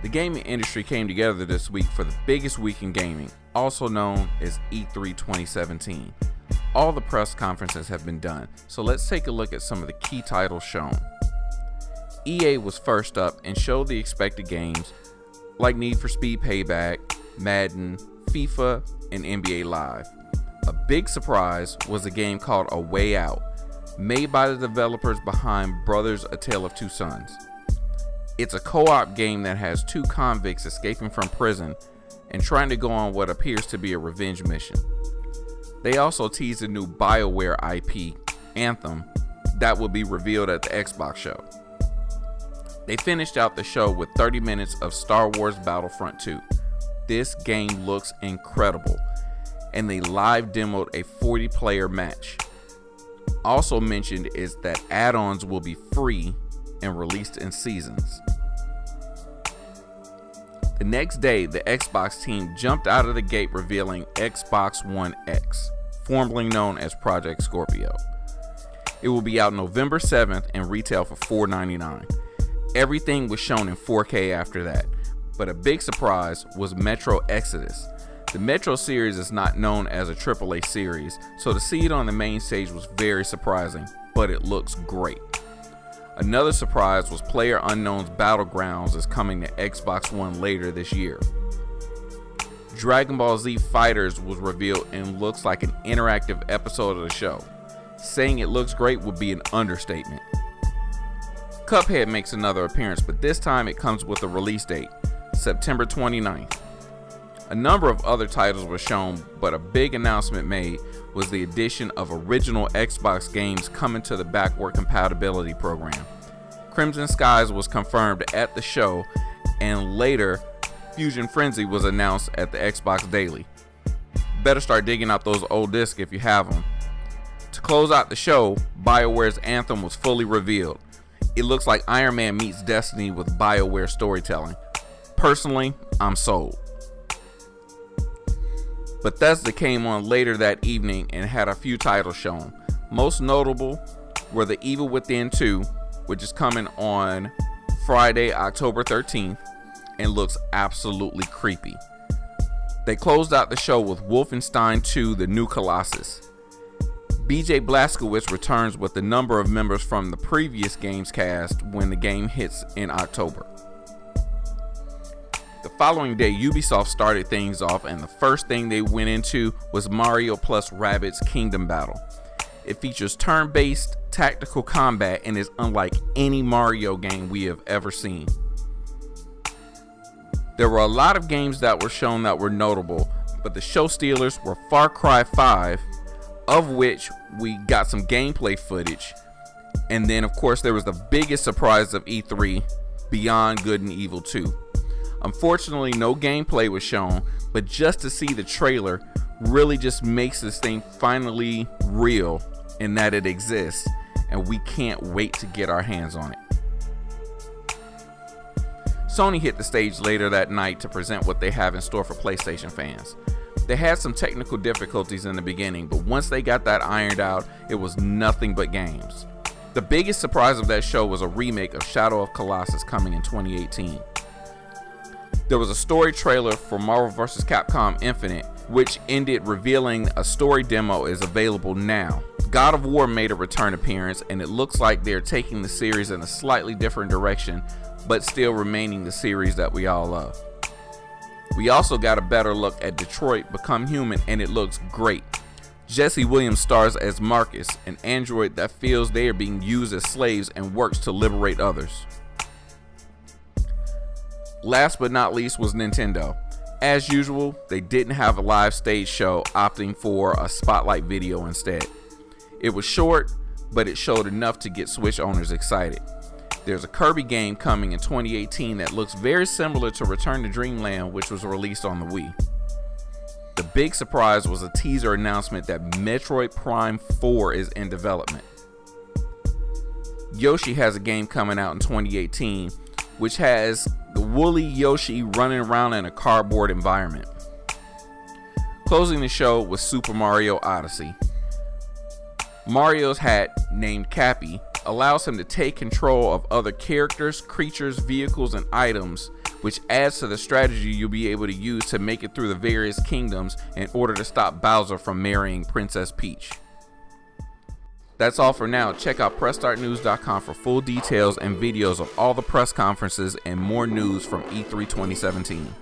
The gaming industry came together this week for the biggest week in gaming, also known as E3 2017. All the press conferences have been done, so let's take a look at some of the key titles shown. EA was first up and showed the expected games like Need for Speed Payback, Madden, FIFA, and NBA Live. A big surprise was a game called A Way Out, made by the developers behind Brothers: A Tale of Two Sons. It's a co-op game that has two convicts escaping from prison and trying to go on what appears to be a revenge mission. They also teased a new BioWare IP, Anthem, that will be revealed at the Xbox show. They finished out the show with 30 minutes of Star Wars Battlefront 2. This game looks incredible, and they live demoed a 40-player match. Also mentioned is that add-ons will be free and released in seasons. The next day, the Xbox team jumped out of the gate revealing Xbox One X, formerly known as Project Scorpio. It will be out November 7th and retail for $4.99. Everything was shown in 4K after that, but a big surprise was Metro Exodus. The Metro series is not known as a AAA series, so to see it on the main stage was very surprising, but it looks great. Another surprise was PlayerUnknown's Battlegrounds is coming to Xbox One later this year. Dragon Ball Z Fighters was revealed and looks like an interactive episode of the show. Saying it looks great would be an understatement. Cuphead makes another appearance, but this time it comes with a release date, September 29th. A number of other titles were shown, but a big announcement made was the addition of original Xbox games coming to the backward compatibility program. Crimson Skies was confirmed at the show, and later Fusion Frenzy was announced at the Xbox Daily. Better start digging out those old discs if you have them. To close out the show, BioWare's Anthem was fully revealed. It looks like Iron Man meets Destiny with BioWare storytelling. Personally, I'm sold. Bethesda came on later that evening and had a few titles shown. Most notable were The Evil Within 2, which is coming on Friday, October 13th, and looks absolutely creepy. They closed out the show with Wolfenstein 2: The New Colossus. BJ Blazkowicz returns with a number of members from the previous game's cast when the game hits in October. The following day, Ubisoft started things off, and the first thing they went into was Mario plus Rabbids Kingdom Battle. It features turn-based tactical combat and is unlike any Mario game we have ever seen. There were a lot of games that were shown that were notable, but the show stealers were Far Cry 5, of which we got some gameplay footage, and then of course there was the biggest surprise of E3, Beyond Good and Evil 2. Unfortunately, no gameplay was shown, but just to see the trailer really just makes this thing finally real in that it exists, and we can't wait to get our hands on it. Sony hit the stage later that night to present what they have in store for PlayStation fans. They had some technical difficulties in the beginning, but once they got that ironed out, it was nothing but games. The biggest surprise of that show was a remake of Shadow of Colossus coming in 2018. There was a story trailer for Marvel vs. Capcom Infinite, which ended revealing a story demo is available now. God of War made a return appearance, and it looks like they're taking the series in a slightly different direction, but still remaining the series that we all love. We also got a better look at Detroit Become Human, and it looks great. Jesse Williams stars as Marcus, an android that feels they are being used as slaves and works to liberate others. Last but not least was Nintendo. As usual, they didn't have a live stage show, opting for a spotlight video instead. It was short, but it showed enough to get Switch owners excited. There's a Kirby game coming in 2018 that looks very similar to Return to Dreamland, which was released on the Wii. The big surprise was a teaser announcement that Metroid Prime 4 is in development. Yoshi has a game coming out in 2018, which has the woolly Yoshi running around in a cardboard environment. Closing the show was Super Mario Odyssey. Mario's hat, named Cappy, allows him to take control of other characters, creatures, vehicles, and items, which adds to the strategy you'll be able to use to make it through the various kingdoms in order to stop Bowser from marrying Princess Peach. That's all for now. Check out PressStartNews.com for full details and videos of all the press conferences and more news from E3 2017.